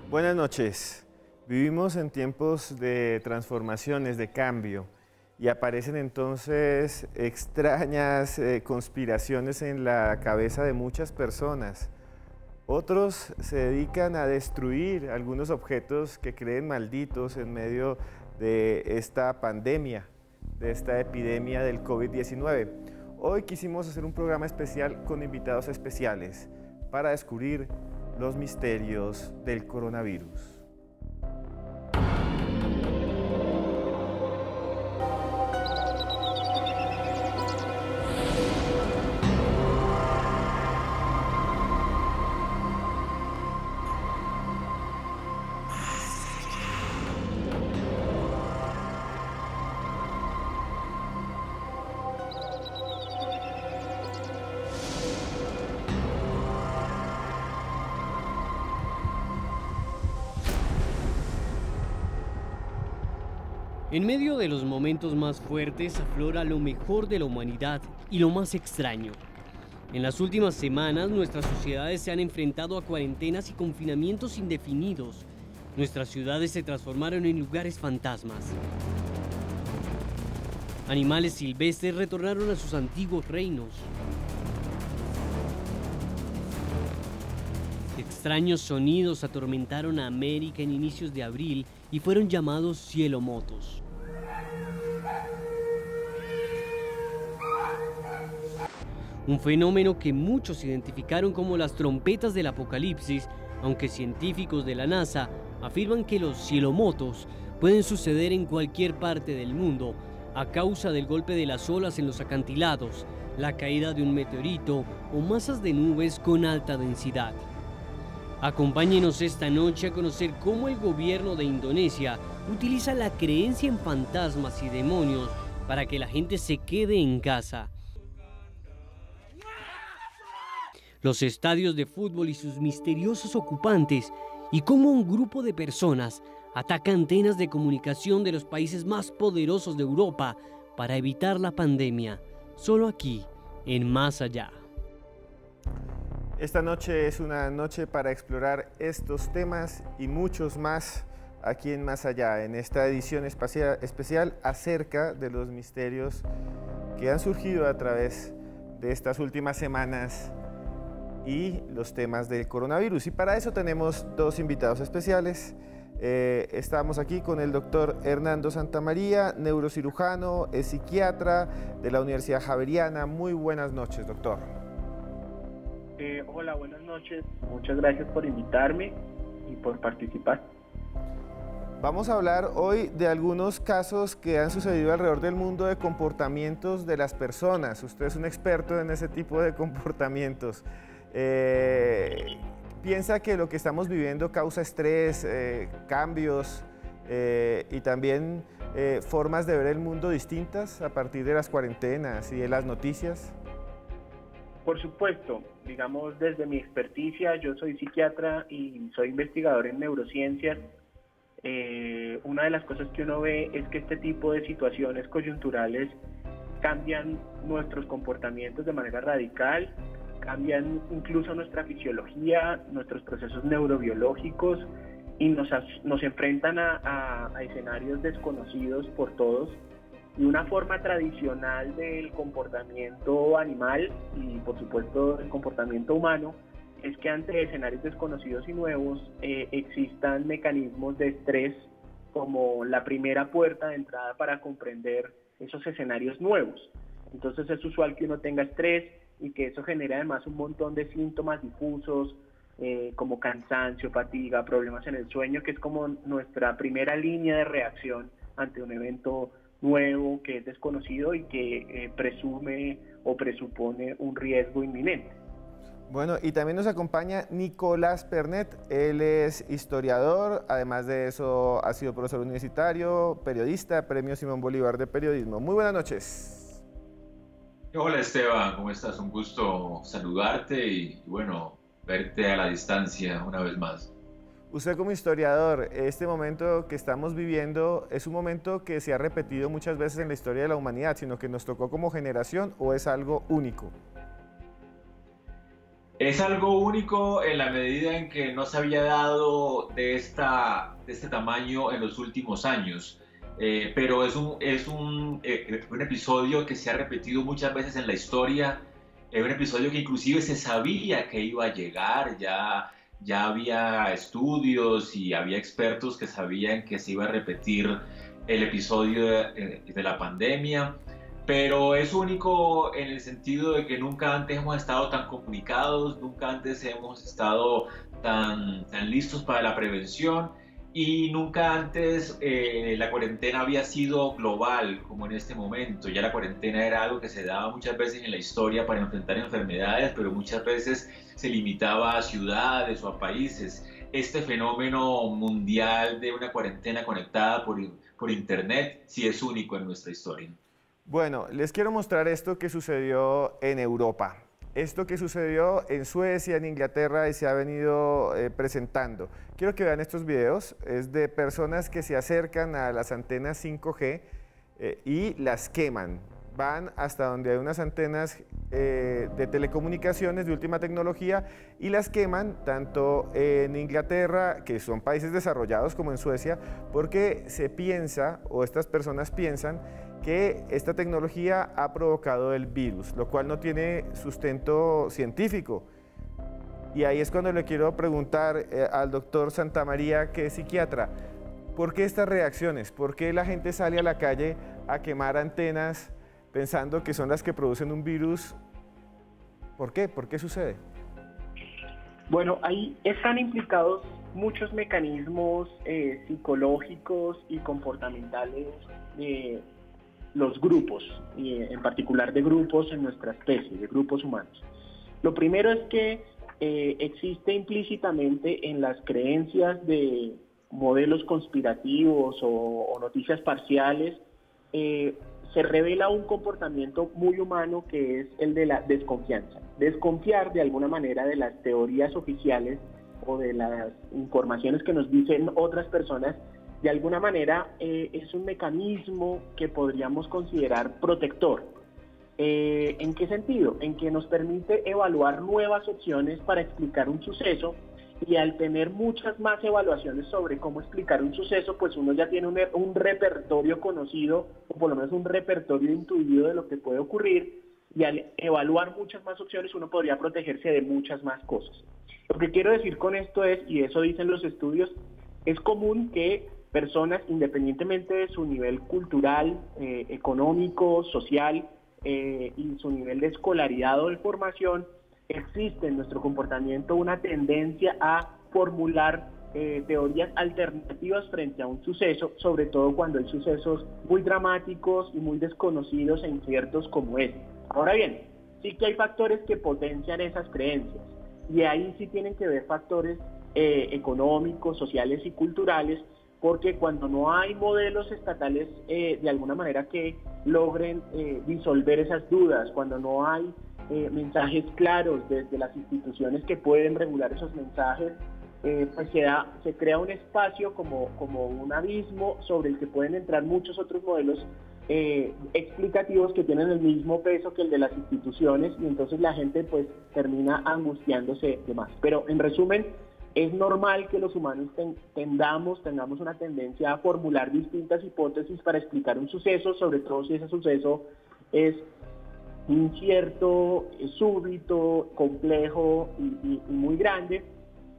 Buenas noches. Vivimos en tiempos de transformaciones, de cambio, y aparecen entonces extrañas conspiraciones en la cabeza de muchas personas. Otros se dedican a destruir algunos objetos que creen malditos en medio de esta pandemia, de esta epidemia del COVID-19. Hoy quisimos hacer un programa especial con invitados especiales para descubrir los misterios del coronavirus. En medio de los momentos más fuertes aflora lo mejor de la humanidad y lo más extraño. En las últimas semanas nuestras sociedades se han enfrentado a cuarentenas y confinamientos indefinidos. Nuestras ciudades se transformaron en lugares fantasmas. Animales silvestres retornaron a sus antiguos reinos. Extraños sonidos atormentaron a América en inicios de abril y fueron llamados cielomotos. Un fenómeno que muchos identificaron como las trompetas del apocalipsis, aunque científicos de la NASA afirman que los cielomotos pueden suceder en cualquier parte del mundo a causa del golpe de las olas en los acantilados, la caída de un meteorito o masas de nubes con alta densidad. Acompáñenos esta noche a conocer cómo el gobierno de Indonesia utiliza la creencia en fantasmas y demonios para que la gente se quede en casa. Los estadios de fútbol y sus misteriosos ocupantes, y cómo un grupo de personas ataca antenas de comunicación de los países más poderosos de Europa para evitar la pandemia, solo aquí, en Más Allá. Esta noche es una noche para explorar estos temas y muchos más aquí en Más Allá, en esta edición especial acerca de los misterios que han surgido a través de estas últimas semanas y los temas del coronavirus. Y para eso tenemos dos invitados especiales. Estamos aquí con el doctor Hernando Santamaría, neurocirujano, es psiquiatra de la Universidad Javeriana. Muy buenas noches, doctor. Hola, buenas noches. Muchas gracias por invitarme y por participar. Vamos a hablar hoy de algunos casos que han sucedido alrededor del mundo de comportamientos de las personas. Usted es un experto en ese tipo de comportamientos. ¿Piensa que lo que estamos viviendo causa estrés, cambios y también formas de ver el mundo distintas a partir de las cuarentenas y de las noticias? Por supuesto, digamos desde mi experticia, yo soy psiquiatra y soy investigador en neurociencias. Una de las cosas que uno ve es que este tipo de situaciones coyunturales cambian nuestros comportamientos de manera radical, cambian incluso nuestra fisiología, nuestros procesos neurobiológicos y nos enfrentan a escenarios desconocidos por todos. Y una forma tradicional del comportamiento animal y por supuesto el comportamiento humano es que ante escenarios desconocidos y nuevos existan mecanismos de estrés como la primera puerta de entrada para comprender esos escenarios nuevos. Entonces es usual que uno tenga estrés y que eso genere además un montón de síntomas difusos como cansancio, fatiga, problemas en el sueño, que es como nuestra primera línea de reacción ante un evento nuevo que es desconocido y que presume o presupone un riesgo inminente. Bueno, y también nos acompaña Nicolás Pernet. Él es historiador, además de eso ha sido profesor universitario, periodista, Premio Simón Bolívar de Periodismo. Muy buenas noches. Hola Esteban, ¿cómo estás? Un gusto saludarte y bueno, verte a la distancia una vez más. Usted como historiador, este momento que estamos viviendo es un momento que se ha repetido muchas veces en la historia de la humanidad, sino que nos tocó como generación, ¿o es algo único? Es algo único en la medida en que no se había dado de este tamaño en los últimos años. Pero es un episodio que se ha repetido muchas veces en la historia. Es un episodio que inclusive se sabía que iba a llegar, ya había estudios y había expertos que sabían que se iba a repetir el episodio de la pandemia. Pero es único en el sentido de que nunca antes hemos estado tan comunicados, nunca antes hemos estado tan listos para la prevención y nunca antes la cuarentena había sido global como en este momento. Ya la cuarentena era algo que se daba muchas veces en la historia para enfrentar enfermedades, pero muchas veces se limitaba a ciudades o a países. Este fenómeno mundial de una cuarentena conectada por internet sí es único en nuestra historia. Bueno, les quiero mostrar esto que sucedió en Europa. Esto que sucedió en Suecia, en Inglaterra y se ha venido presentando. Quiero que vean estos videos. Es de personas que se acercan a las antenas 5G y las queman. Van hasta donde hay unas antenas de telecomunicaciones de última tecnología y las queman tanto en Inglaterra, que son países desarrollados, como en Suecia, porque se piensa, o estas personas piensan, que esta tecnología ha provocado el virus, lo cual no tiene sustento científico. Y ahí es cuando le quiero preguntar al doctor Santamaría, que es psiquiatra, ¿por qué estas reacciones? ¿Por qué la gente sale a la calle a quemar antenas pensando que son las que producen un virus? ¿Por qué? ¿Por qué sucede? Bueno, ahí están implicados muchos mecanismos psicológicos y comportamentales de los grupos, y en particular de grupos en nuestra especie, de grupos humanos. Lo primero es que existe implícitamente en las creencias de modelos conspirativos o noticias parciales, se revela un comportamiento muy humano que es el de la desconfianza. Desconfiar de alguna manera de las teorías oficiales o de las informaciones que nos dicen otras personas. De alguna manera es un mecanismo que podríamos considerar protector. ¿En qué sentido? En que nos permite evaluar nuevas opciones para explicar un suceso, y al tener muchas más evaluaciones sobre cómo explicar un suceso, pues uno ya tiene un repertorio conocido, o por lo menos un repertorio intuido de lo que puede ocurrir, y al evaluar muchas más opciones uno podría protegerse de muchas más cosas. Lo que quiero decir con esto es, y eso dicen los estudios, es común que personas, independientemente de su nivel cultural, económico, social y su nivel de escolaridad o de formación, existe en nuestro comportamiento una tendencia a formular teorías alternativas frente a un suceso, sobre todo cuando hay sucesos muy dramáticos y muy desconocidos e inciertos como este. Ahora bien, sí que hay factores que potencian esas creencias, y ahí sí tienen que ver factores económicos, sociales y culturales, porque cuando no hay modelos estatales de alguna manera que logren disolver esas dudas, cuando no hay mensajes claros desde las instituciones que pueden regular esos mensajes, pues se crea un espacio como un abismo sobre el que pueden entrar muchos otros modelos explicativos que tienen el mismo peso que el de las instituciones, y entonces la gente pues termina angustiándose de más. Pero en resumen, es normal que los humanos tengamos una tendencia a formular distintas hipótesis para explicar un suceso, sobre todo si ese suceso es incierto, súbito, complejo y muy grande,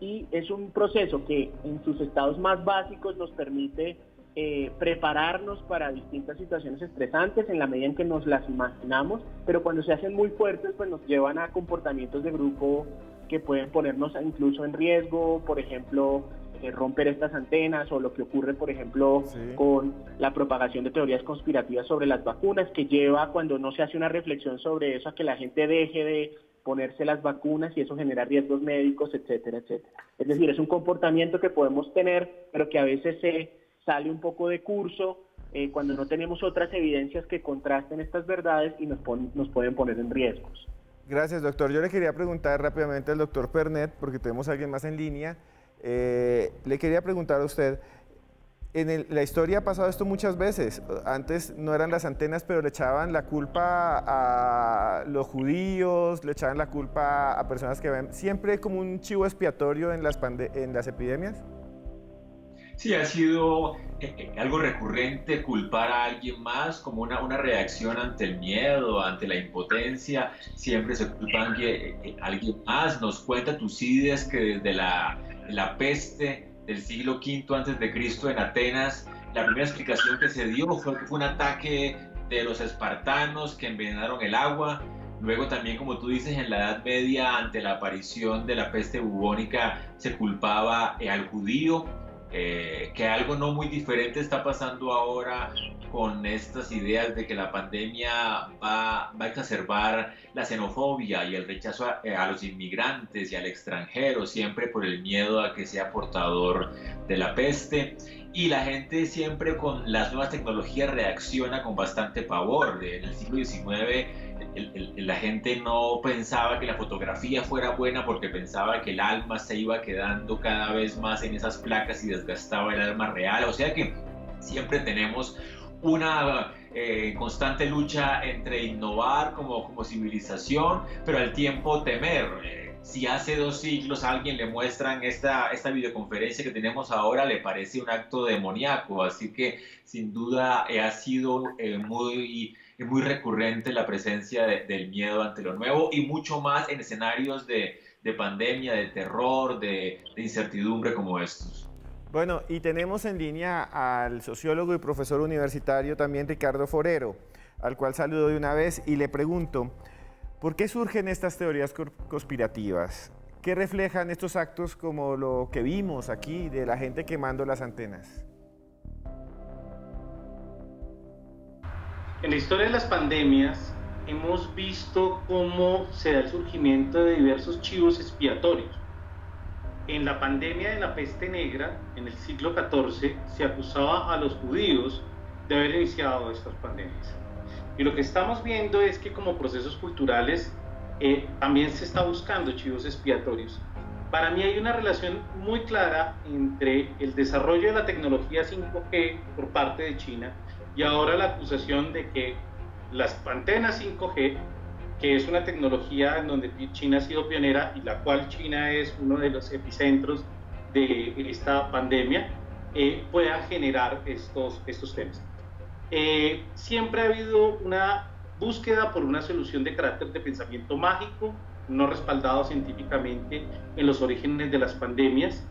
y es un proceso que en sus estados más básicos nos permite prepararnos para distintas situaciones estresantes en la medida en que nos las imaginamos, pero cuando se hacen muy fuertes pues nos llevan a comportamientos de grupo que pueden ponernos incluso en riesgo, por ejemplo, romper estas antenas, o lo que ocurre, por ejemplo, con la propagación de teorías conspirativas sobre las vacunas, que lleva, cuando no se hace una reflexión sobre eso, a que la gente deje de ponerse las vacunas, y eso genera riesgos médicos, etcétera, etcétera. Es decir, es un comportamiento que podemos tener, pero que a veces se sale un poco de curso cuando no tenemos otras evidencias que contrasten estas verdades y nos pueden poner en riesgos. Gracias, doctor. Yo le quería preguntar rápidamente al doctor Pernet, porque tenemos a alguien más en línea. Le quería preguntar a usted, la historia ha pasado esto muchas veces. Antes no eran las antenas, pero le echaban la culpa a los judíos, le echaban la culpa a personas que ven. Siempre como un chivo expiatorio en las epidemias. Sí, ha sido algo recurrente culpar a alguien más como una reacción ante el miedo, ante la impotencia. Siempre se culpan a alguien más. Nos cuenta Tucídides que desde la peste del siglo V a.C. en Atenas, la primera explicación que se dio fue que fue un ataque de los espartanos que envenenaron el agua. Luego también, como tú dices, en la Edad Media, ante la aparición de la peste bubónica, se culpaba al judío. Que algo no muy diferente está pasando ahora con estas ideas de que la pandemia va a exacerbar la xenofobia y el rechazo a los inmigrantes y al extranjero, siempre por el miedo a que sea portador de la peste. Y la gente siempre con las nuevas tecnologías reacciona con bastante pavor. En el siglo XIX la gente no pensaba que la fotografía fuera buena porque pensaba que el alma se iba quedando cada vez más en esas placas y desgastaba el alma real. O sea que siempre tenemos una constante lucha entre innovar como civilización, pero al tiempo temer. Si hace 2 siglos a alguien le muestran esta videoconferencia que tenemos ahora, le parece un acto demoníaco. Así que sin duda ha sido muy recurrente la presencia del miedo ante lo nuevo y mucho más en escenarios de pandemia, de terror, de incertidumbre como estos. Bueno, y tenemos en línea al sociólogo y profesor universitario también Ricardo Forero, al cual saludo de una vez y le pregunto, ¿por qué surgen estas teorías conspirativas? ¿Qué reflejan estos actos como lo que vimos aquí de la gente quemando las antenas? En la historia de las pandemias hemos visto cómo se da el surgimiento de diversos chivos expiatorios. En la pandemia de la peste negra, en el siglo XIV, se acusaba a los judíos de haber iniciado estas pandemias. Y lo que estamos viendo es que como procesos culturales también se está buscando chivos expiatorios. Para mí hay una relación muy clara entre el desarrollo de la tecnología 5G por parte de China y ahora la acusación de que las antenas 5G, que es una tecnología en donde China ha sido pionera y la cual China es uno de los epicentros de esta pandemia, pueda generar estos temas. Siempre ha habido una búsqueda por una solución de carácter de pensamiento mágico, no respaldado científicamente en los orígenes de las pandemias.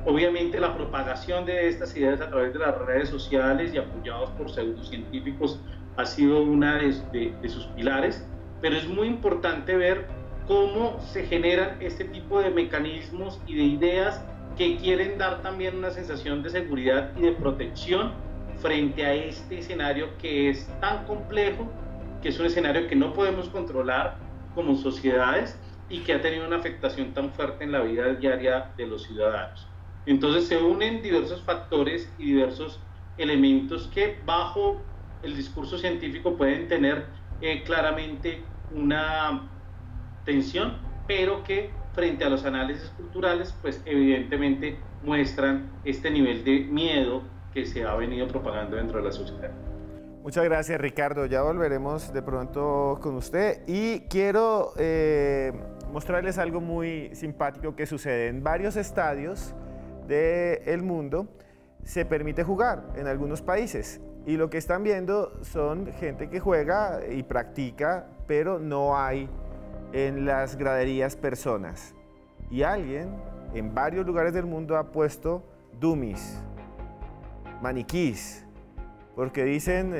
Obviamente la propagación de estas ideas a través de las redes sociales y apoyados por pseudocientíficos ha sido una de sus pilares, pero es muy importante ver cómo se generan este tipo de mecanismos y de ideas que quieren dar también una sensación de seguridad y de protección frente a este escenario que es tan complejo, que es un escenario que no podemos controlar como sociedades y que ha tenido una afectación tan fuerte en la vida diaria de los ciudadanos. Entonces se unen diversos factores y diversos elementos que bajo el discurso científico pueden tener claramente una tensión, pero que frente a los análisis culturales, pues evidentemente muestran este nivel de miedo que se ha venido propagando dentro de la sociedad. Muchas gracias, Ricardo. Ya volveremos de pronto con usted y quiero mostrarles algo muy simpático que sucede en varios estadios del mundo. Se permite jugar en algunos países y lo que están viendo son gente que juega y practica, pero no hay en las graderías personas. Y alguien en varios lugares del mundo ha puesto dummies, maniquís, porque dicen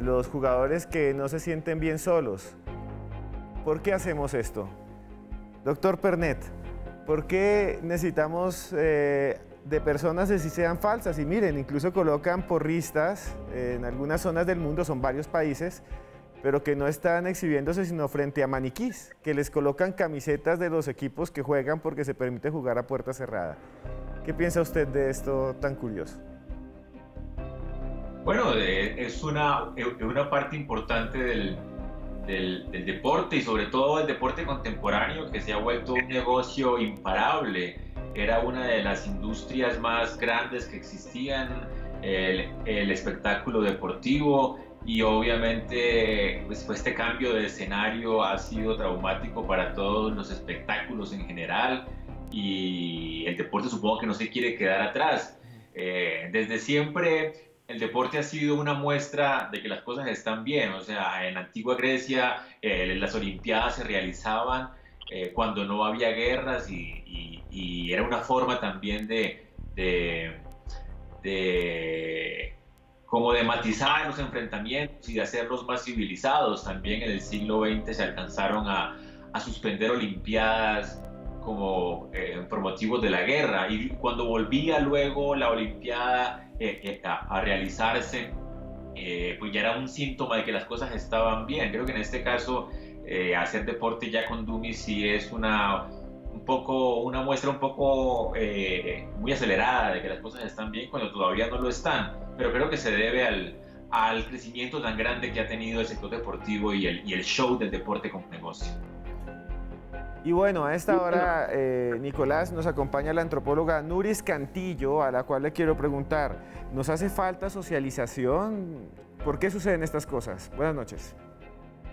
los jugadores que no se sienten bien solos. ¿Por qué hacemos esto? Doctor Pernet, ¿por qué necesitamos de personas que sí sean falsas? Y miren, incluso colocan porristas en algunas zonas del mundo, son varios países, pero que no están exhibiéndose sino frente a maniquís, que les colocan camisetas de los equipos que juegan porque se permite jugar a puerta cerrada. ¿Qué piensa usted de esto tan curioso? Bueno, es una parte importante del deporte y sobre todo el deporte contemporáneo que se ha vuelto un negocio imparable. Era una de las industrias más grandes que existían el espectáculo deportivo, y obviamente pues este cambio de escenario ha sido traumático para todos los espectáculos en general, y el deporte supongo que no se quiere quedar atrás. Desde siempre el deporte ha sido una muestra de que las cosas están bien. O sea, en antigua Grecia las Olimpiadas se realizaban cuando no había guerras, y era una forma también como de matizar los enfrentamientos y de hacerlos más civilizados. También en el siglo XX se alcanzaron a suspender Olimpiadas como por motivos de la guerra, y cuando volvía luego la Olimpiada a realizarse, pues ya era un síntoma de que las cosas estaban bien. Creo que en este caso hacer deporte ya con Dummies sí es una muestra un poco muy acelerada de que las cosas están bien cuando todavía no lo están, pero creo que se debe al crecimiento tan grande que ha tenido el sector deportivo y el show del deporte como negocio. Y bueno, a esta hora, Nicolás, nos acompaña la antropóloga Nuris Cantillo, a la cual le quiero preguntar, ¿nos hace falta socialización? ¿Por qué suceden estas cosas? Buenas noches.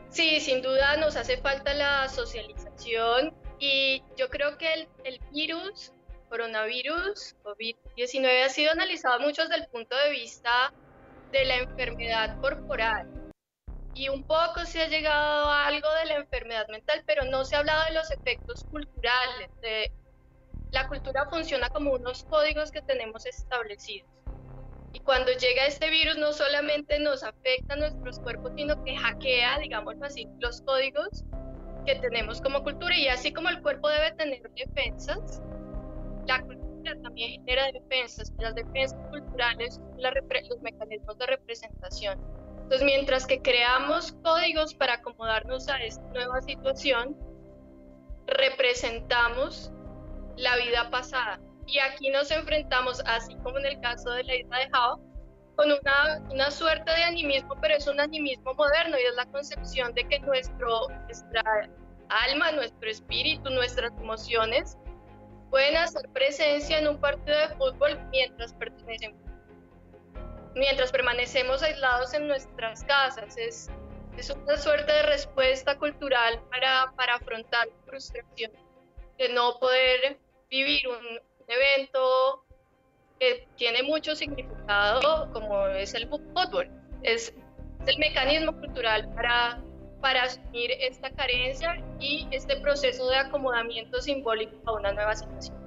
Sí, sin duda nos hace falta la socialización, y yo creo que el virus, coronavirus, COVID-19, ha sido analizado mucho desde el punto de vista de la enfermedad corporal. Y un poco se ha llegado a algo de la enfermedad mental, pero no se ha hablado de los efectos culturales. La cultura funciona como unos códigos que tenemos establecidos. Y cuando llega este virus, no solamente nos afecta a nuestros cuerpos, sino que hackea, digámoslo así, los códigos que tenemos como cultura. Y así como el cuerpo debe tener defensas, la cultura también genera defensas. Las defensas culturales son los mecanismos de representación. Entonces, mientras que creamos códigos para acomodarnos a esta nueva situación, representamos la vida pasada. Y aquí nos enfrentamos, así como en el caso de la isla de Java, con una suerte de animismo, pero es un animismo moderno, y es la concepción de que nuestra alma, nuestro espíritu, nuestras emociones pueden hacer presencia en un partido de fútbol mientras permanecemos aislados en nuestras casas. Es una suerte de respuesta cultural para afrontar la frustración de no poder vivir un evento que tiene mucho significado, como es el fútbol. Es el mecanismo cultural para asumir esta carencia y este proceso de acomodamiento simbólico a una nueva situación.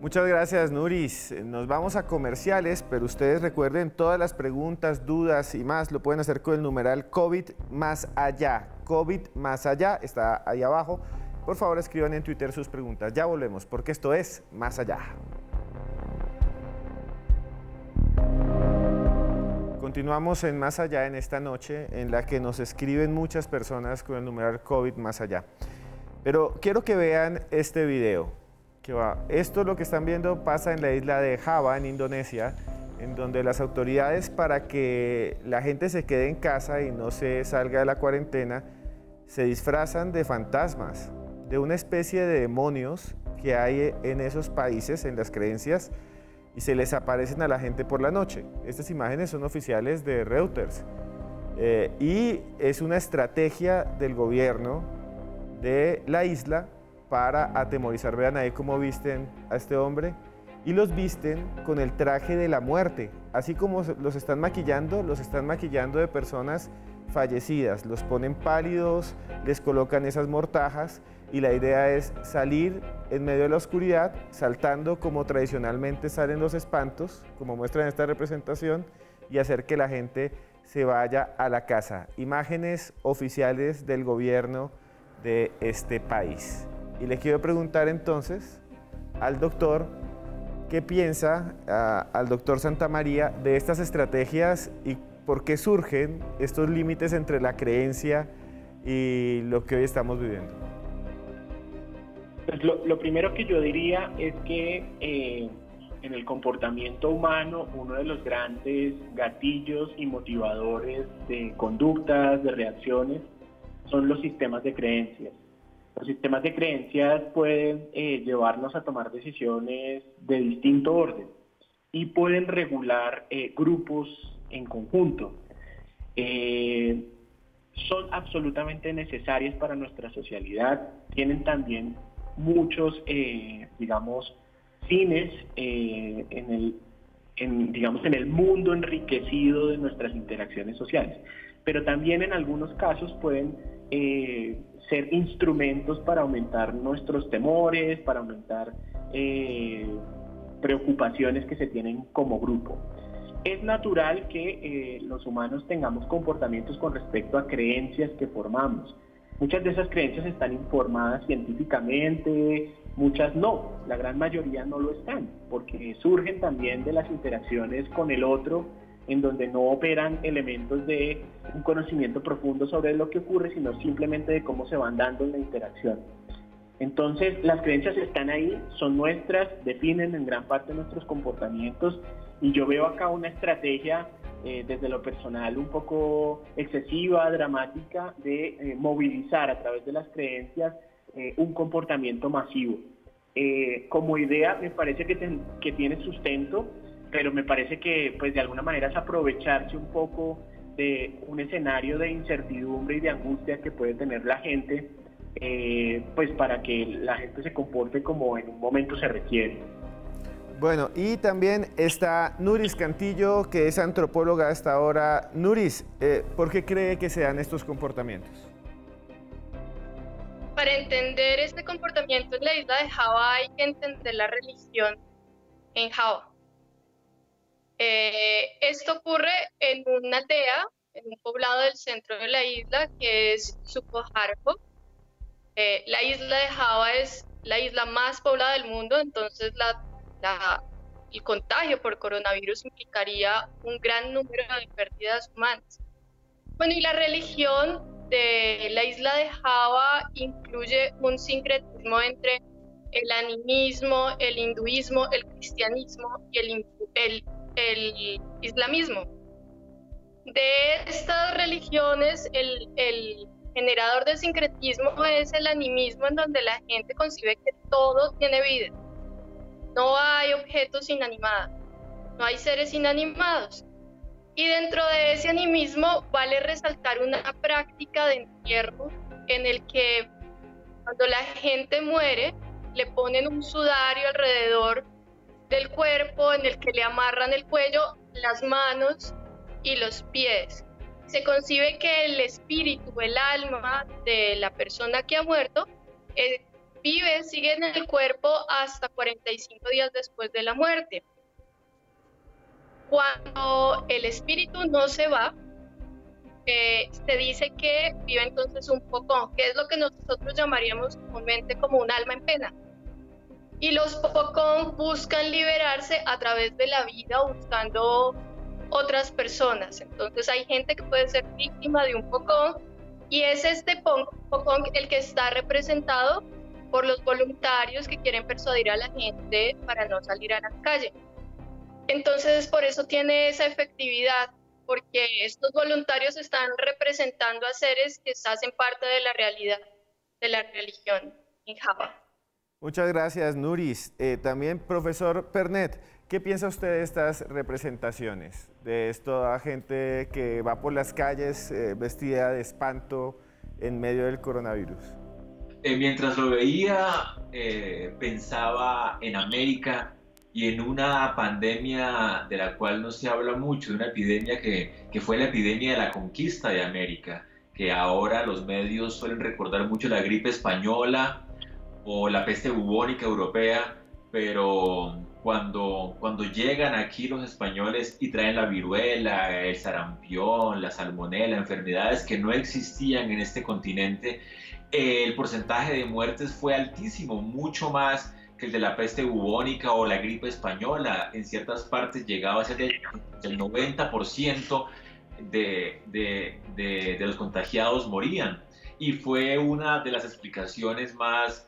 Muchas gracias, Nuris. Nos vamos a comerciales, pero ustedes recuerden, todas las preguntas, dudas y más lo pueden hacer con el numeral COVID más allá. COVID más allá está ahí abajo. Por favor, escriban en Twitter sus preguntas. Ya volvemos, porque esto es Más Allá. Continuamos en Más Allá en esta noche, en la que nos escriben muchas personas con el numeral COVID más allá. Pero quiero que vean este video. Esto, lo que están viendo, pasa en la isla de Java, en Indonesia, en donde las autoridades, para que la gente se quede en casa y no se salga de la cuarentena, se disfrazan de fantasmas, de una especie de demonios que hay en esos países, en las creencias, y se les aparecen a la gente por la noche. Estas imágenes son oficiales de Reuters, y es una estrategia del gobierno de la isla para atemorizar. Vean ahí cómo visten a este hombre, y los visten con el traje de la muerte. Así como los están maquillando de personas fallecidas. Los ponen pálidos, les colocan esas mortajas, y la idea es salir en medio de la oscuridad, saltando como tradicionalmente salen los espantos, como muestran esta representación, y hacer que la gente se vaya a la casa. Imágenes oficiales del gobierno de este país. Y le quiero preguntar entonces al doctor, ¿qué piensa al doctor Santamaría de estas estrategias y por qué surgen estos límites entre la creencia y lo que hoy estamos viviendo? Pues lo primero que yo diría es que en el comportamiento humano, uno de los grandes gatillos y motivadores de conductas, de reacciones, son los sistemas de creencias. Los sistemas de creencias pueden llevarnos a tomar decisiones de distinto orden. y pueden regular grupos en conjunto. Son absolutamente necesarias para nuestra socialidad, tienen también muchos, digamos, fines en el mundo enriquecido de nuestras interacciones sociales, pero también en algunos casos pueden ser instrumentos para aumentar nuestros temores, para aumentar preocupaciones que se tienen como grupo. Es natural que los humanos tengamos comportamientos con respecto a creencias que formamos. Muchas de esas creencias están informadas científicamente, muchas no, la gran mayoría no lo están, porque surgen también de las interacciones con el otro, en donde no operan elementos de un conocimiento profundo sobre lo que ocurre, sino simplemente de cómo se van dando en la interacción. Entonces, las creencias están ahí, son nuestras, definen en gran parte nuestros comportamientos, y yo veo acá una estrategia desde lo personal un poco excesiva, dramática, de movilizar a través de las creencias un comportamiento masivo. Como idea me parece que tiene sustento, pero me parece que pues de alguna manera es aprovecharse un poco de un escenario de incertidumbre y de angustia que puede tener la gente, pues para que la gente se comporte como en un momento se requiere. Bueno, y también está Nuris Cantillo, que es antropóloga hasta ahora. Nuris, ¿por qué cree que se dan estos comportamientos? Para entender este comportamiento en la isla de Java hay que entender la religión en Java. Esto ocurre en una aldea, en un poblado del centro de la isla, que es Sukoharjo. La isla de Java es la isla más poblada del mundo, entonces el contagio por coronavirus implicaría un gran número de pérdidas humanas. Bueno, y la religión de la isla de Java incluye un sincretismo entre el animismo, el hinduismo, el cristianismo y el islamismo. De estas religiones, el generador de sincretismo es el animismo, en donde la gente concibe que todo tiene vida. No hay objetos inanimados, no hay seres inanimados. Y dentro de ese animismo vale resaltar una práctica de entierro en el que cuando la gente muere le ponen un sudario alrededor del cuerpo en el que le amarran el cuello, las manos y los pies. Se concibe que el espíritu, el alma de la persona que ha muerto sigue en el cuerpo hasta 45 días después de la muerte. Cuando el espíritu no se va, se dice que vive entonces un pocón, que es lo que nosotros llamaríamos comúnmente como un alma en pena. Y los pocón buscan liberarse a través de la vida buscando otras personas. Entonces hay gente que puede ser víctima de un pocón, y es este pocón el que está representado por los voluntarios que quieren persuadir a la gente para no salir a la calle. Entonces por eso tiene esa efectividad, porque estos voluntarios están representando a seres que hacen parte de la realidad de la religión en Java. Muchas gracias, Nuris. También, profesor Pernet, ¿qué piensa usted de estas representaciones? De esta gente que va por las calles vestida de espanto en medio del coronavirus. Mientras lo veía, pensaba en América y en una pandemia de la cual no se habla mucho, de una epidemia que fue la epidemia de la conquista de América, que ahora los medios suelen recordar mucho la gripe española o la peste bubónica europea, pero cuando llegan aquí los españoles y traen la viruela, el sarampión, la salmonela, enfermedades que no existían en este continente, el porcentaje de muertes fue altísimo, mucho más que el de la peste bubónica o la gripe española. En ciertas partes llegaba a ser el 90% de los contagiados morían. Y fue una de las explicaciones más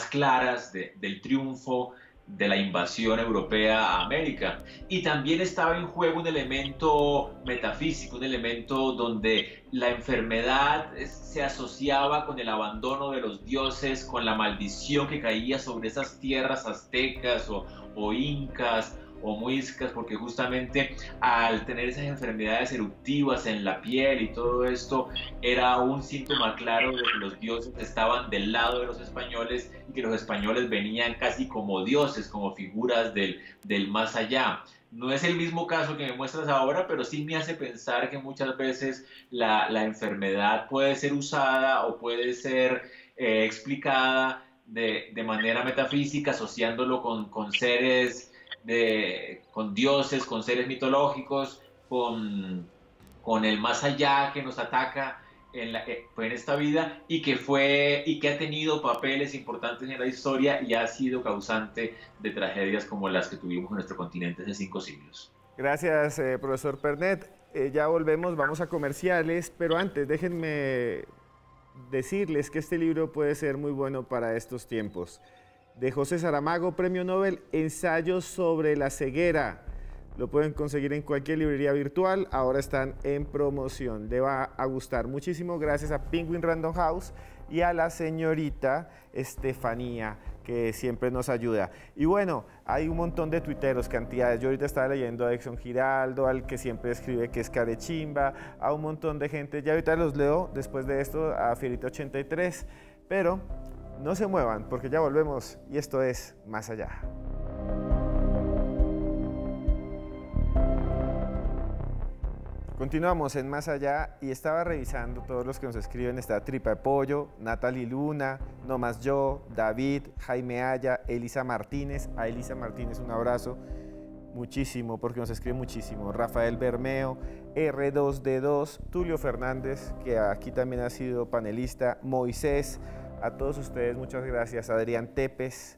claras del triunfo de la invasión europea a América. Y también estaba en juego un elemento metafísico, un elemento donde la enfermedad se asociaba con el abandono de los dioses, con la maldición que caía sobre esas tierras aztecas o incas o muiscas, porque justamente al tener esas enfermedades eruptivas en la piel y todo esto era un síntoma claro de que los dioses estaban del lado de los españoles y que los españoles venían casi como dioses, como figuras del más allá. No es el mismo caso que me muestras ahora, pero sí me hace pensar que muchas veces la enfermedad puede ser usada o puede ser explicada de manera metafísica, asociándolo con seres, con dioses, con seres mitológicos, con el más allá que nos ataca en esta vida y que ha tenido papeles importantes en la historia y ha sido causante de tragedias como las que tuvimos en nuestro continente hace 5 siglos. Gracias, profesor Pernet. Ya volvemos, vamos a comerciales, pero antes déjenme decirles que este libro puede ser muy bueno para estos tiempos. De José Saramago, Premio Nobel, Ensayos sobre la ceguera. Lo pueden conseguir en cualquier librería virtual, ahora están en promoción. Le va a gustar muchísimo, gracias a Penguin Random House y a la señorita Estefanía, que siempre nos ayuda. Y bueno, hay un montón de tuiteros, cantidades. Yo ahorita estaba leyendo a Exxon Giraldo, al que siempre escribe que es Carechimba, a un montón de gente. Ya ahorita los leo, después de esto, a Fierita83, pero no se muevan, porque ya volvemos y esto es Más Allá. Continuamos en Más Allá y estaba revisando todos los que nos escriben. Está Tripa de Pollo, Natalie Luna, No Más Yo, David, Jaime Aya, Elisa Martínez. A Elisa Martínez un abrazo muchísimo porque nos escribe muchísimo. Rafael Bermeo, R2D2, Tulio Fernández, que aquí también ha sido panelista, Moisés. A todos ustedes muchas gracias, Adrián Tepes,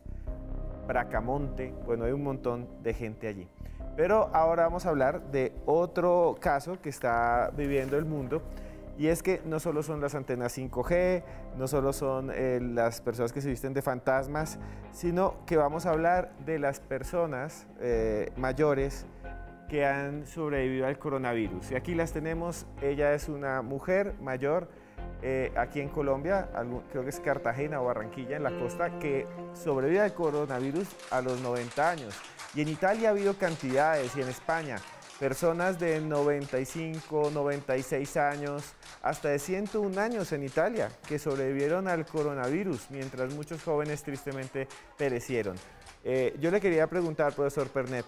Bracamonte, bueno, hay un montón de gente allí. Pero ahora vamos a hablar de otro caso que está viviendo el mundo, y es que no solo son las antenas 5G, no solo son las personas que se visten de fantasmas, sino que vamos a hablar de las personas mayores que han sobrevivido al coronavirus. Y aquí las tenemos, ella es una mujer mayor, aquí en Colombia, creo que es Cartagena o Barranquilla, en la costa, que sobrevive al coronavirus a los 90 años. Y en Italia ha habido cantidades, y en España, personas de 95, 96 años, hasta de 101 años en Italia, que sobrevivieron al coronavirus, mientras muchos jóvenes tristemente perecieron. Yo le quería preguntar, profesor Pernet,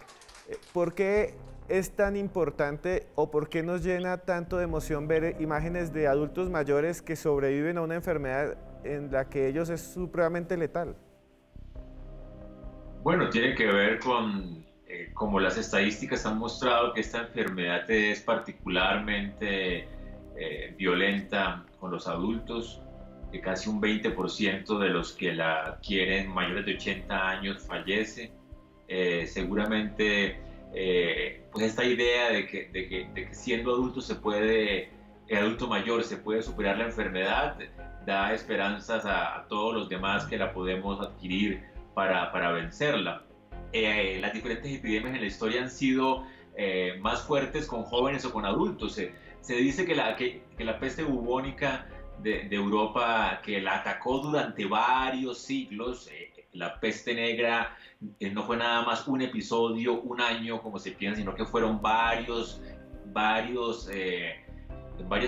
¿por qué es tan importante o por qué nos llena tanto de emoción ver imágenes de adultos mayores que sobreviven a una enfermedad en la que ellos es supremamente letal? Bueno, tiene que ver con, como las estadísticas han mostrado, que esta enfermedad es particularmente violenta con los adultos, que casi un 20% de los que la adquieren mayores de 80 años fallece. Seguramente pues esta idea de que siendo adulto adulto mayor se puede superar la enfermedad, da esperanzas a todos los demás que la podemos adquirir para vencerla. Las diferentes epidemias en la historia han sido más fuertes con jóvenes o con adultos. Se dice que la peste bubónica de Europa, que la atacó durante varios siglos, la peste negra no fue nada más un episodio, un año como se piensa, sino que fueron varias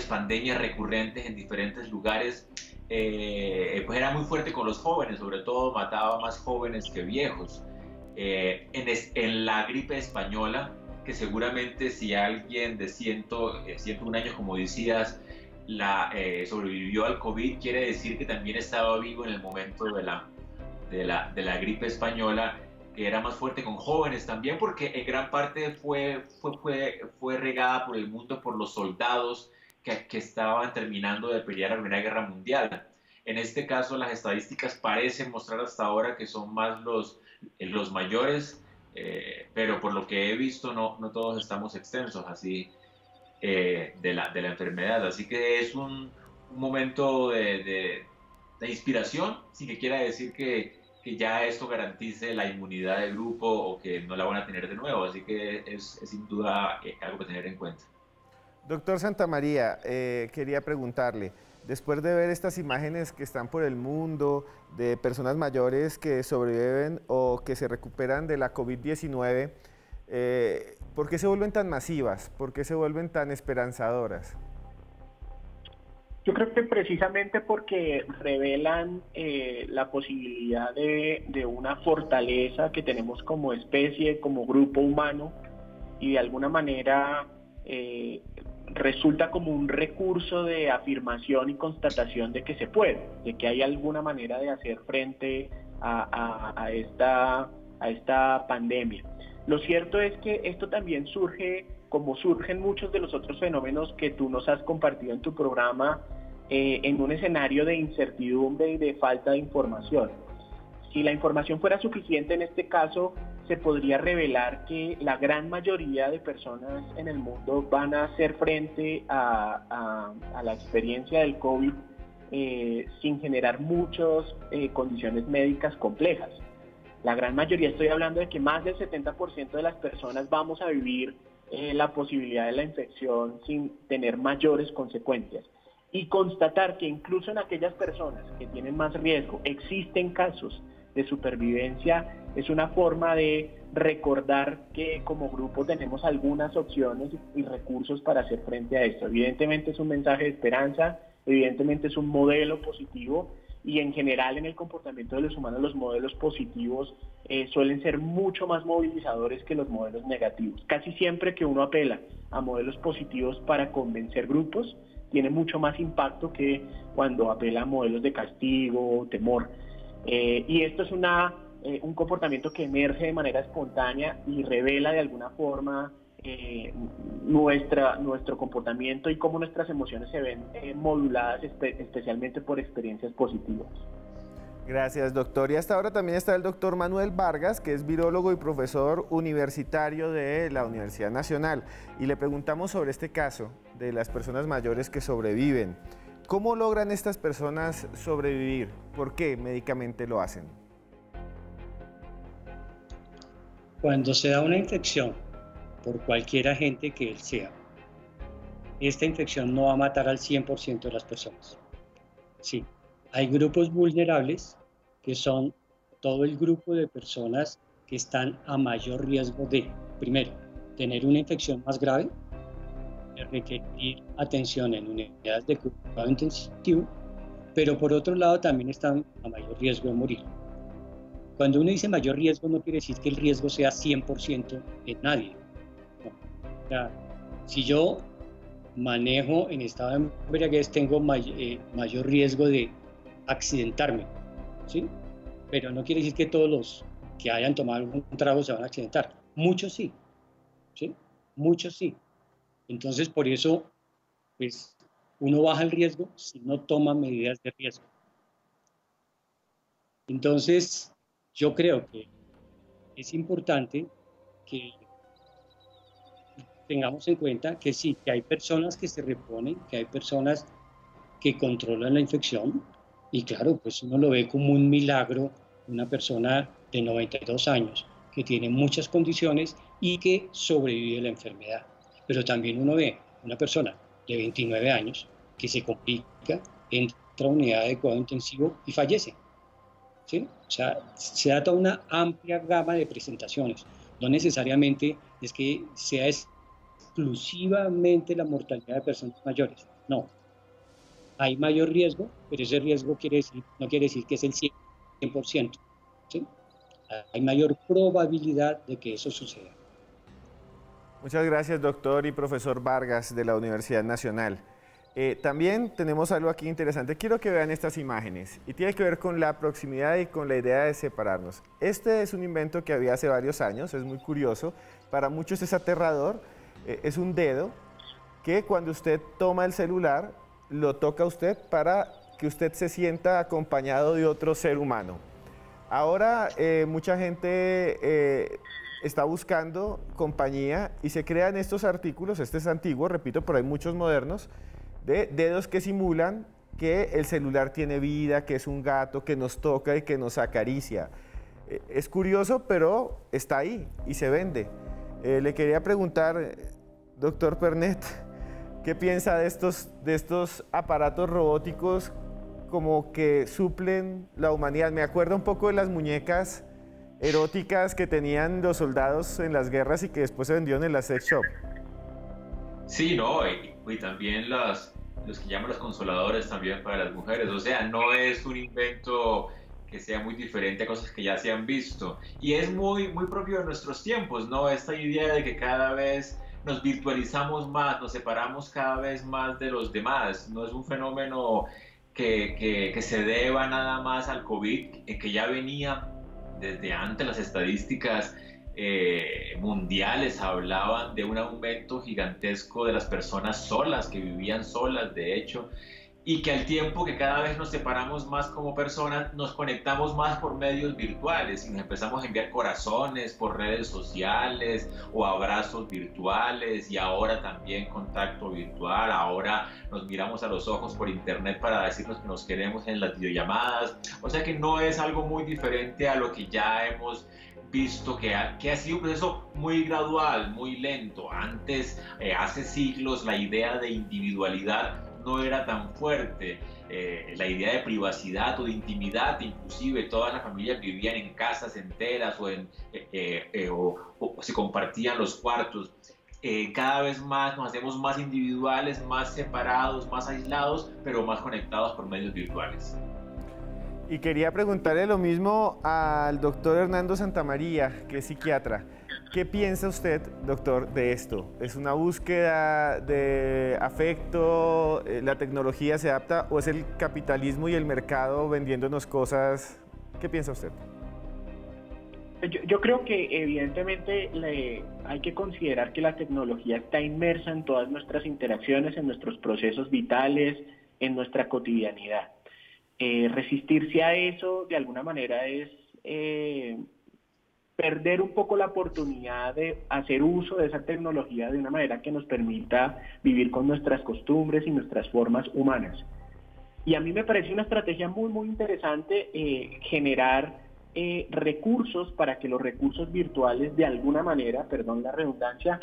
pandemias recurrentes en diferentes lugares. Pues era muy fuerte con los jóvenes, sobre todo mataba más jóvenes que viejos. En la gripe española, que seguramente si alguien de 101 años, como decías, sobrevivió al COVID, quiere decir que también estaba vivo en el momento de la gripe española, que era más fuerte con jóvenes también, porque en gran parte fue regada por el mundo por los soldados que estaban terminando de pelear la Primera Guerra Mundial. En este caso, las estadísticas parecen mostrar hasta ahora que son más los mayores, pero por lo que he visto no todos estamos extensos así de la enfermedad. Así que es un momento de inspiración, sin que quiera decir que que ya esto garantice la inmunidad del grupo o que no la van a tener de nuevo. Así que es sin duda algo que tener en cuenta. Doctor Santamaría, quería preguntarle, después de ver estas imágenes que están por el mundo de personas mayores que sobreviven o que se recuperan de la COVID-19, ¿por qué se vuelven tan masivas? ¿Por qué se vuelven tan esperanzadoras? Yo creo que precisamente porque revelan la posibilidad de una fortaleza que tenemos como especie, como grupo humano, y de alguna manera resulta como un recurso de afirmación y constatación de que se puede, de que hay alguna manera de hacer frente a esta pandemia. Lo cierto es que esto también surge, como surgen muchos de los otros fenómenos que tú nos has compartido en tu programa, en un escenario de incertidumbre y de falta de información. Si la información fuera suficiente en este caso, se podría revelar que la gran mayoría de personas en el mundo van a hacer frente a la experiencia del COVID sin generar muchas condiciones médicas complejas. La gran mayoría, estoy hablando de que más del 70% de las personas vamos a vivir la posibilidad de la infección sin tener mayores consecuencias. Y constatar que incluso en aquellas personas que tienen más riesgo existen casos de supervivencia es una forma de recordar que como grupo tenemos algunas opciones y recursos para hacer frente a esto. Evidentemente es un mensaje de esperanza, evidentemente es un modelo positivo y en general en el comportamiento de los humanos los modelos positivos suelen ser mucho más movilizadores que los modelos negativos. Casi siempre que uno apela a modelos positivos para convencer grupos, tiene mucho más impacto que cuando apela a modelos de castigo o temor. Y esto es un comportamiento que emerge de manera espontánea y revela de alguna forma nuestro comportamiento y cómo nuestras emociones se ven moduladas especialmente por experiencias positivas. Gracias, doctor. Y hasta ahora también está el doctor Manuel Vargas, que es virólogo y profesor universitario de la Universidad Nacional. Y le preguntamos sobre este caso de las personas mayores que sobreviven. ¿Cómo logran estas personas sobrevivir? ¿Por qué médicamente lo hacen? Cuando se da una infección, por cualquier agente que él sea, esta infección no va a matar al 100% de las personas. Sí, hay grupos vulnerables que son todo el grupo de personas que están a mayor riesgo de, primero, tener una infección más grave, de requerir atención en unidades de cuidado intensivo, pero por otro lado también están a mayor riesgo de morir. Cuando uno dice mayor riesgo no quiere decir que el riesgo sea 100% en nadie. No. O sea, si yo manejo en estado de embriaguez tengo mayor riesgo de accidentarme, ¿sí? Pero no quiere decir que todos los que hayan tomado algún trago se van a accidentar. Muchos sí, ¿sí? Muchos sí. Entonces, por eso, pues, uno baja el riesgo si no toma medidas de riesgo. Entonces, yo creo que es importante que tengamos en cuenta que sí, que hay personas que se reponen, que hay personas que controlan la infección, y claro, pues uno lo ve como un milagro, una persona de 92 años que tiene muchas condiciones y que sobrevive a la enfermedad. Pero también uno ve una persona de 29 años que se complica, entra a unidad de cuidado intensivo y fallece. ¿Sí? O sea, se da toda una amplia gama de presentaciones. No necesariamente es que sea exclusivamente la mortalidad de personas mayores. No. Hay mayor riesgo, pero ese riesgo no quiere decir que es el 100%. ¿Sí? Hay mayor probabilidad de que eso suceda. Muchas gracias, doctor y profesor Vargas de la Universidad Nacional. También tenemos algo aquí interesante. Quiero que vean estas imágenes y tiene que ver con la proximidad y con la idea de separarnos. Este es un invento que había hace varios años, es muy curioso. Para muchos es aterrador. Es un dedo que cuando usted toma el celular, lo toca usted para que usted se sienta acompañado de otro ser humano. Ahora mucha gente está buscando compañía y se crean estos artículos, este es antiguo, repito, pero hay muchos modernos, de dedos que simulan que el celular tiene vida, que es un gato, que nos toca y que nos acaricia. Es curioso, pero está ahí y se vende. Le quería preguntar, doctor Pernet, ¿qué piensa de estos aparatos robóticos como que suplen la humanidad? Me acuerdo un poco de las muñecas eróticas que tenían los soldados en las guerras y que después se vendieron en la sex shop. Sí, no, y también los que llaman los consoladores también para las mujeres. O sea, no es un invento que sea muy diferente a cosas que ya se han visto. Y es muy propio de nuestros tiempos, ¿no? Esta idea de que cada vez nos virtualizamos más, nos separamos cada vez más de los demás. No es un fenómeno que se deba nada más al COVID, que ya venía desde antes. Las estadísticas mundiales hablaban de un aumento gigantesco de las personas solas, que vivían solas, de hecho, y que al tiempo que cada vez nos separamos más como personas, nos conectamos más por medios virtuales y nos empezamos a enviar corazones por redes sociales o abrazos virtuales, y ahora también contacto virtual. Ahora nos miramos a los ojos por internet para decirnos que nos queremos en las videollamadas. O sea que no es algo muy diferente a lo que ya hemos visto, que ha sido un proceso muy gradual, muy lento. Antes, hace siglos, la idea de individualidad no era tan fuerte. La idea de privacidad o de intimidad, inclusive todas las familias vivían en casas enteras o se compartían los cuartos. Cada vez más nos hacemos más individuales, más separados, más aislados, pero más conectados por medios virtuales. Y quería preguntarle lo mismo al doctor Hernando Santamaría, que es psiquiatra. ¿Qué piensa usted, doctor, de esto? ¿Es una búsqueda de afecto? ¿La tecnología se adapta? ¿O es el capitalismo y el mercado vendiéndonos cosas? ¿Qué piensa usted? Yo creo que evidentemente hay que considerar que la tecnología está inmersa en todas nuestras interacciones, en nuestros procesos vitales, en nuestra cotidianidad. Resistirse a eso de alguna manera es perder un poco la oportunidad de hacer uso de esa tecnología de una manera que nos permita vivir con nuestras costumbres y nuestras formas humanas. Y a mí me parece una estrategia muy interesante generar recursos para que los recursos virtuales de alguna manera, perdón la redundancia,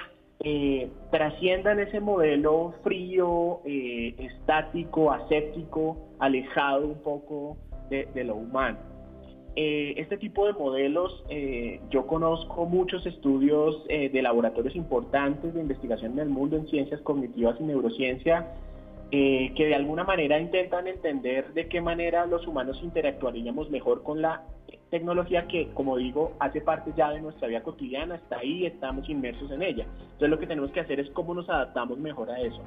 trasciendan ese modelo frío, estático, aséptico, alejado un poco de lo humano. Este tipo de modelos, yo conozco muchos estudios de laboratorios importantes de investigación en el mundo en ciencias cognitivas y neurociencia, que de alguna manera intentan entender de qué manera los humanos interactuaríamos mejor con la tecnología que, como digo, hace parte ya de nuestra vida cotidiana, está ahí, estamos inmersos en ella. Entonces lo que tenemos que hacer es cómo nos adaptamos mejor a eso.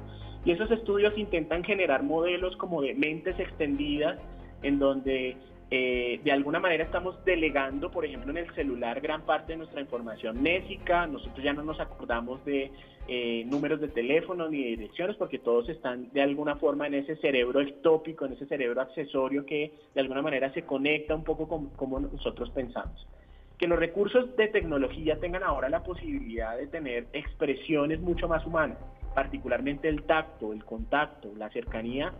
Y esos estudios intentan generar modelos como de mentes extendidas, en donde de alguna manera estamos delegando, por ejemplo, en el celular gran parte de nuestra información nésica. Nosotros ya no nos acordamos de números de teléfono ni de direcciones, porque todos están de alguna forma en ese cerebro ectópico, en ese cerebro accesorio que de alguna manera se conecta un poco con cómo nosotros pensamos. Que los recursos de tecnología tengan ahora la posibilidad de tener expresiones mucho más humanas, particularmente el tacto, el contacto, la cercanía,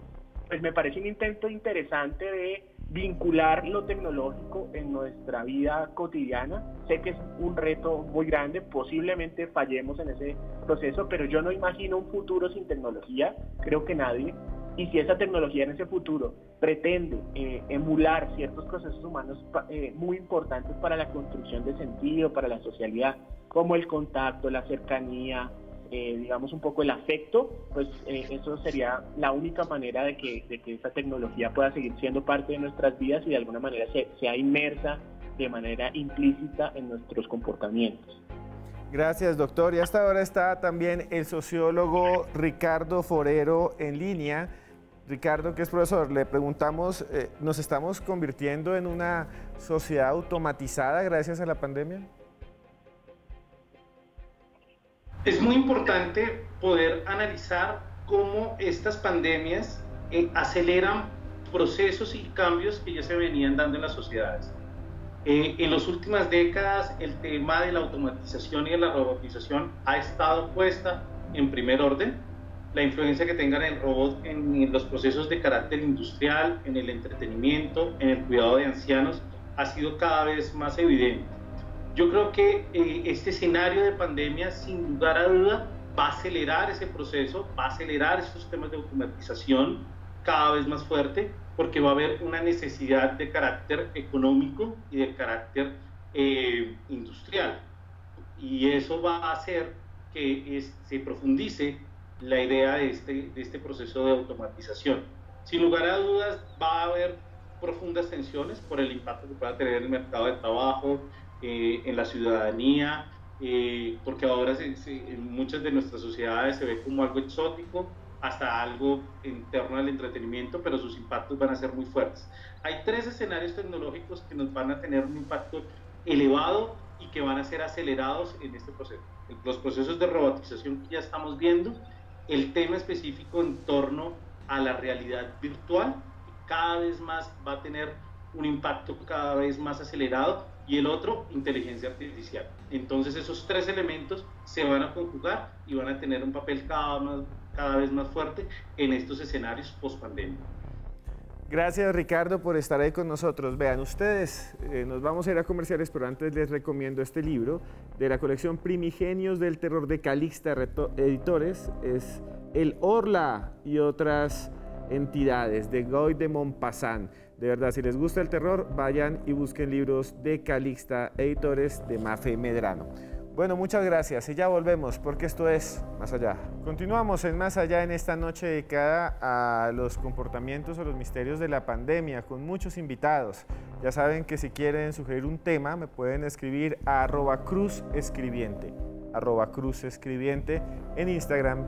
pues me parece un intento interesante de vincular lo tecnológico en nuestra vida cotidiana. Sé que es un reto muy grande, posiblemente fallemos en ese proceso, pero yo no imagino un futuro sin tecnología, creo que nadie. Y si esa tecnología en ese futuro pretende emular ciertos procesos humanos muy importantes para la construcción de sentido, para la socialidad, como el contacto, la cercanía, digamos un poco el afecto, pues eso sería la única manera de que esa tecnología pueda seguir siendo parte de nuestras vidas y de alguna manera sea inmersa de manera implícita en nuestros comportamientos. Gracias, doctor. Y hasta ahora está también el sociólogo Ricardo Forero en línea. Ricardo, que es profesor, le preguntamos, ¿nos estamos convirtiendo en una sociedad automatizada gracias a la pandemia? Es muy importante poder analizar cómo estas pandemias aceleran procesos y cambios que ya se venían dando en las sociedades. En las últimas décadas el tema de la automatización y de la robotización ha estado puesta en primer orden. la influencia que tengan el robot en los procesos de carácter industrial, en el entretenimiento, en el cuidado de ancianos, ha sido cada vez más evidente. Yo creo que este escenario de pandemia, sin lugar a duda, va a acelerar ese proceso, va a acelerar esos temas de automatización cada vez más fuerte, porque va a haber una necesidad de carácter económico y de carácter industrial. Y eso va a hacer que se profundice la idea de este proceso de automatización. Sin lugar a dudas, va a haber profundas tensiones por el impacto que pueda tener en el mercado de trabajo, en la ciudadanía, porque ahora en muchas de nuestras sociedades se ve como algo exótico, hasta algo en torno al entretenimiento, pero sus impactos van a ser muy fuertes. Hay 3 escenarios tecnológicos que nos van a tener un impacto elevado y que van a ser acelerados en este proceso. Los procesos de robotización que ya estamos viendo, el tema específico en torno a la realidad virtual, que cada vez más va a tener un impacto cada vez más acelerado, y el otro, inteligencia artificial. Entonces esos 3 elementos se van a conjugar y van a tener un papel cada vez más fuerte en estos escenarios post-pandemia. Gracias, Ricardo, por estar ahí con nosotros. Vean ustedes, nos vamos a ir a comerciales, pero antes les recomiendo este libro de la colección Primigenios del Terror de Calixta Editores. Es El Orla y otras entidades, de Guy de Maupassant. De verdad, si les gusta el terror, vayan y busquen libros de Calixta Editores, de Mafe Medrano. Bueno, muchas gracias y ya volvemos, porque esto es Más Allá. Continuamos en Más Allá en esta noche dedicada a los comportamientos o los misterios de la pandemia, con muchos invitados. Ya saben que si quieren sugerir un tema, me pueden escribir a @cruzescribiente, @cruzescribiente en Instagram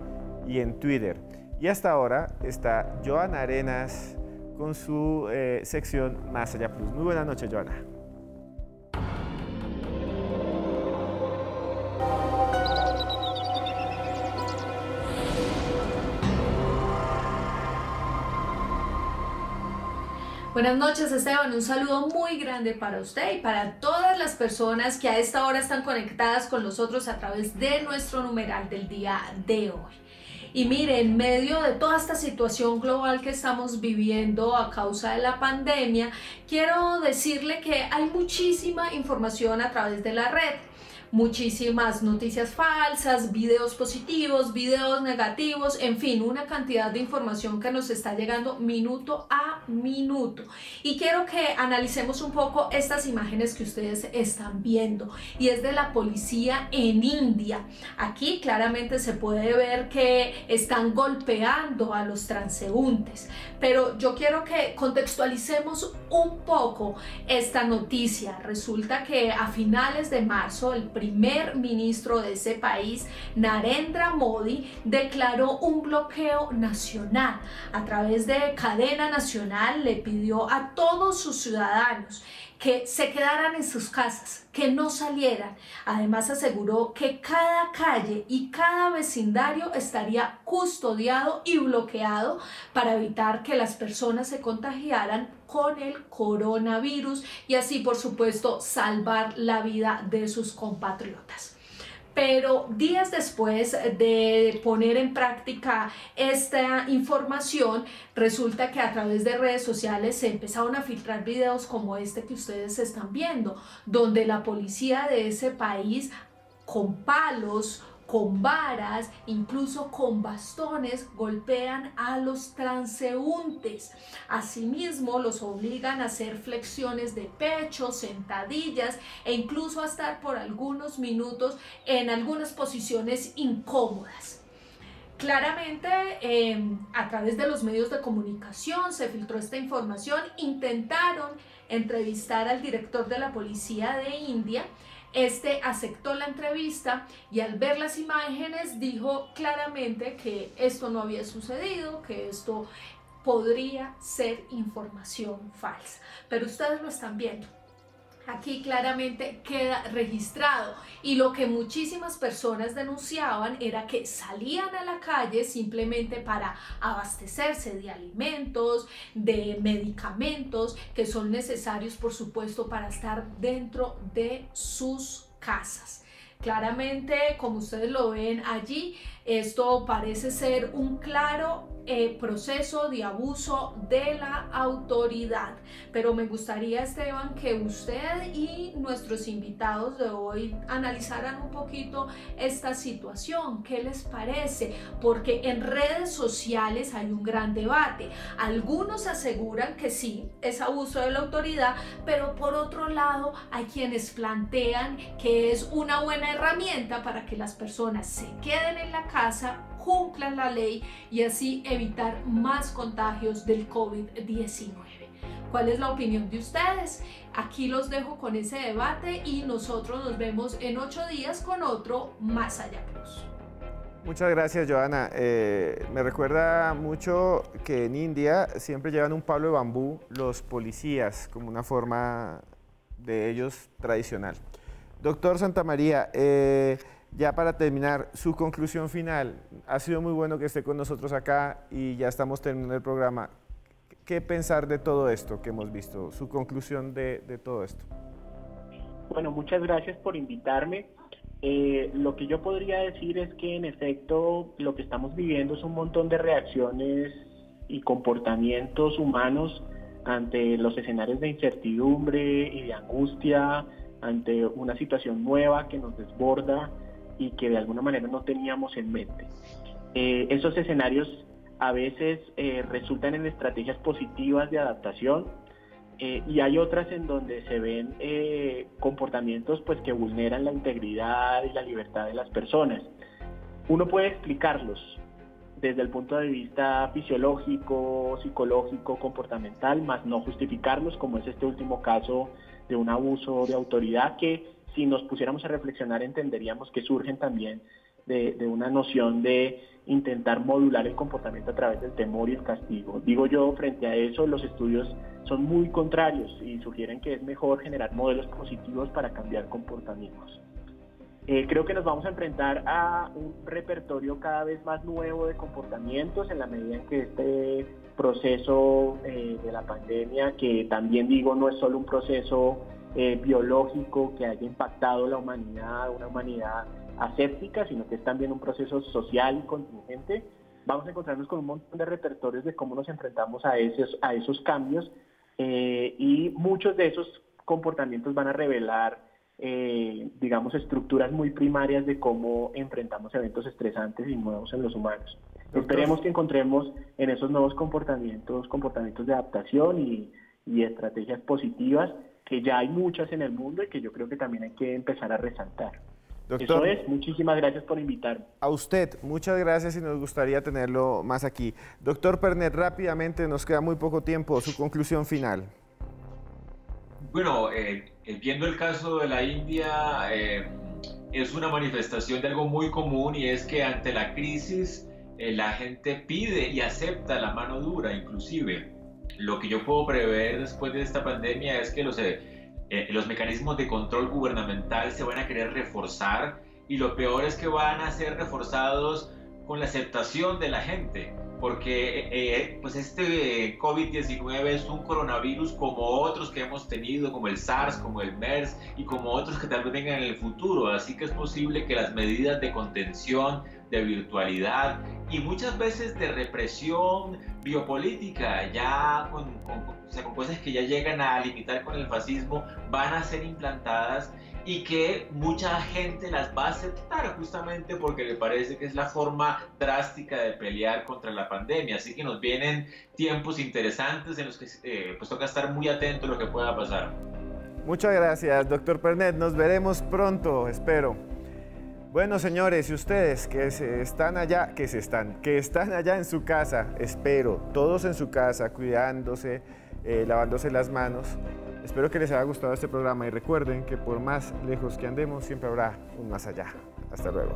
y en Twitter. Y hasta ahora está Joana Arenas con su sección Más Allá Plus. Muy buenas noches, Joana. Buenas noches, Esteban, un saludo muy grande para usted y para todas las personas que a esta hora están conectadas con nosotros a través de nuestro numeral del día de hoy. Y mire, en medio de toda esta situación global que estamos viviendo a causa de la pandemia, quiero decirle que hay muchísima información a través de la red. Muchísimas noticias falsas, videos positivos, videos negativos, en fin, una cantidad de información que nos está llegando minuto a minuto. Y quiero que analicemos un poco estas imágenes que ustedes están viendo, y es de la policía en India. Aquí claramente se puede ver que están golpeando a los transeúntes, pero yo quiero que contextualicemos un poco esta noticia. Resulta que a finales de marzo, el primer ministro de ese país, Narendra Modi, declaró un bloqueo nacional. A través de cadena nacional le pidió a todos sus ciudadanos que se quedaran en sus casas, que no salieran. Además aseguró que cada calle y cada vecindario estaría custodiado y bloqueado para evitar que las personas se contagiaran con el coronavirus y así, por supuesto, salvar la vida de sus compatriotas. Pero días después de poner en práctica esta información, resulta que a través de redes sociales se empezaron a filtrar videos como este que ustedes están viendo, donde la policía de ese país, con palos, con varas, incluso con bastones, golpean a los transeúntes. Asimismo, los obligan a hacer flexiones de pecho, sentadillas e incluso a estar por algunos minutos en algunas posiciones incómodas. Claramente, a través de los medios de comunicación se filtró esta información. Intentaron entrevistar al director de la policía de India. Este aceptó la entrevista y al ver las imágenes dijo claramente que esto no había sucedido, que esto podría ser información falsa. Pero ustedes lo están viendo. Aquí claramente queda registrado, y lo que muchísimas personas denunciaban era que salían a la calle simplemente para abastecerse de alimentos, de medicamentos que son necesarios, por supuesto, para estar dentro de sus casas. Claramente, como ustedes lo ven allí, esto parece ser un claro proceso de abuso de la autoridad. Pero me gustaría, Esteban, que usted y nuestros invitados de hoy analizaran un poquito esta situación. ¿Qué les parece? Porque en redes sociales hay un gran debate. Algunos aseguran que sí, es abuso de la autoridad, pero por otro lado hay quienes plantean que es una buena herramienta para que las personas se queden en la casa, cumplan la ley y así evitar más contagios del COVID-19. ¿Cuál es la opinión de ustedes? Aquí los dejo con ese debate y nosotros nos vemos en 8 días con otro Más Allá Plus. Muchas gracias, Johanna. Me recuerda mucho que en India siempre llevan un palo de bambú los policías como una forma de ellos tradicional. Doctor Santamaría, ya para terminar, su conclusión final. Ha sido muy bueno que esté con nosotros acá y ya estamos terminando el programa. ¿Qué pensar de todo esto que hemos visto? Su conclusión de todo esto. Bueno, muchas gracias por invitarme. Lo que yo podría decir es que en efecto lo que estamos viviendo es un montón de reacciones y comportamientos humanos ante los escenarios de incertidumbre y de angustia, ante una situación nueva que nos desborda y que de alguna manera no teníamos en mente. Esos escenarios a veces resultan en estrategias positivas de adaptación y hay otras en donde se ven comportamientos pues, que vulneran la integridad y la libertad de las personas. Uno puede explicarlos desde el punto de vista fisiológico, psicológico, comportamental, más no justificarlos, como es este último caso de un abuso de autoridad que, si nos pusiéramos a reflexionar, entenderíamos que surgen también de una noción de intentar modular el comportamiento a través del temor y el castigo. Digo yo, frente a eso, los estudios son muy contrarios y sugieren que es mejor generar modelos positivos para cambiar comportamientos. Creo que nos vamos a enfrentar a un repertorio cada vez más nuevo de comportamientos en la medida en que este proceso de la pandemia, que también digo no es solo un proceso biológico que haya impactado la humanidad, una humanidad aséptica, sino que es también un proceso social y contingente, vamos a encontrarnos con un montón de repertorios de cómo nos enfrentamos a esos cambios y muchos de esos comportamientos van a revelar digamos, estructuras muy primarias de cómo enfrentamos eventos estresantes y nuevos en los humanos. Esperemos que encontremos en esos nuevos comportamientos de adaptación y estrategias positivas, que ya hay muchas en el mundo y que yo creo que también hay que empezar a resaltar. Doctor, eso es, muchísimas gracias por invitarme. A usted, muchas gracias y nos gustaría tenerlo más aquí. Doctor Pernet, rápidamente, nos queda muy poco tiempo, su conclusión final. Bueno, viendo el caso de la India, es una manifestación de algo muy común, y es que ante la crisis la gente pide y acepta la mano dura. Inclusive lo que yo puedo prever después de esta pandemia es que los mecanismos de control gubernamental se van a querer reforzar, y lo peor es que van a ser reforzados con la aceptación de la gente, porque pues este COVID-19 es un coronavirus como otros que hemos tenido, como el SARS, como el MERS y como otros que tal vez vengan en el futuro. Así que es posible que las medidas de contención, de virtualidad y muchas veces de represión biopolítica, ya con cosas que ya llegan a limitar con el fascismo, van a ser implantadas, y que mucha gente las va a aceptar justamente porque le parece que es la forma drástica de pelear contra la pandemia. Así que nos vienen tiempos interesantes en los que pues toca estar muy atento a lo que pueda pasar. Muchas gracias, doctor Pernet. Nos veremos pronto, espero. Bueno, señores, y ustedes que están allá en su casa, espero, todos en su casa, cuidándose, lavándose las manos. Espero que les haya gustado este programa y recuerden que por más lejos que andemos, siempre habrá un más allá. Hasta luego.